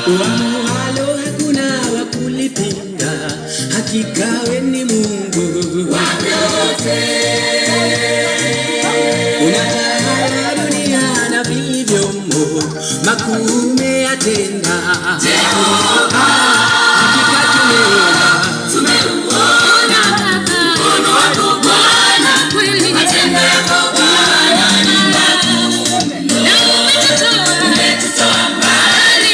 Wamuhalo hakuna wakulipinga, hakika wewe ni Mungu wa vyote. Unatawala dunia na vilivyomo, makuu umeyatenda. Hakika tumeuona mkono wako Bwana, kweli matendo yako Bwana ni makuu. Na umetutoa mbali,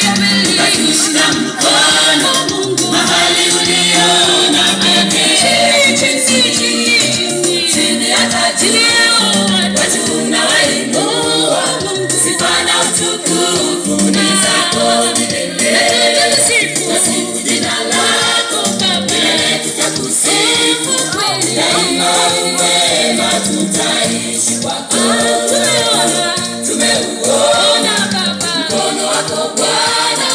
ukatushika mkono Mungu, mahali uliona pekee. Chini ya taji leo watu unawainua, sifa na utukufu ni zako milele. Tasifu jina lako milele, tutakusifu daima, wema tutaishi kwako. Tumeuona mkono wako Bwana,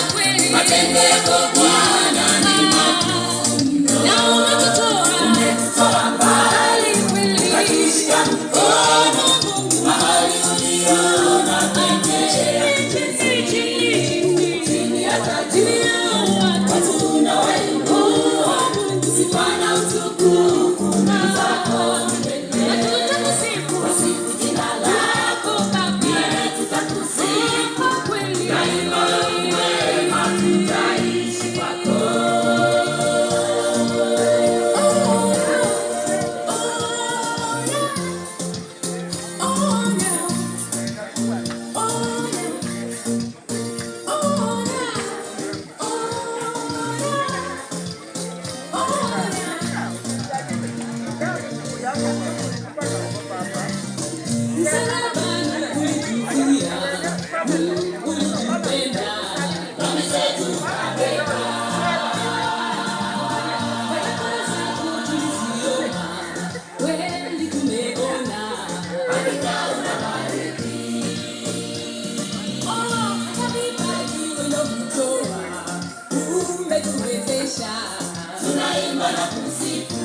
matendo yako Bwana ni makuu. Na umetutoa mbali, ukatushika mkono Mungu, mahali uliona pekee. Chini ya taji watu unawainua, sifa na utukufu ni zako milele. Tasifu jina lako milele, tutakusifu daima, wema tutaishi kwako. Tunaimba na kusifu.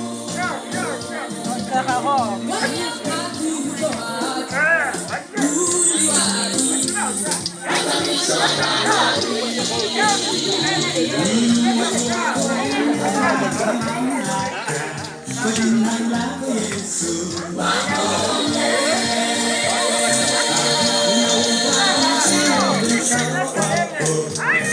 Kwa jina lako Yesu.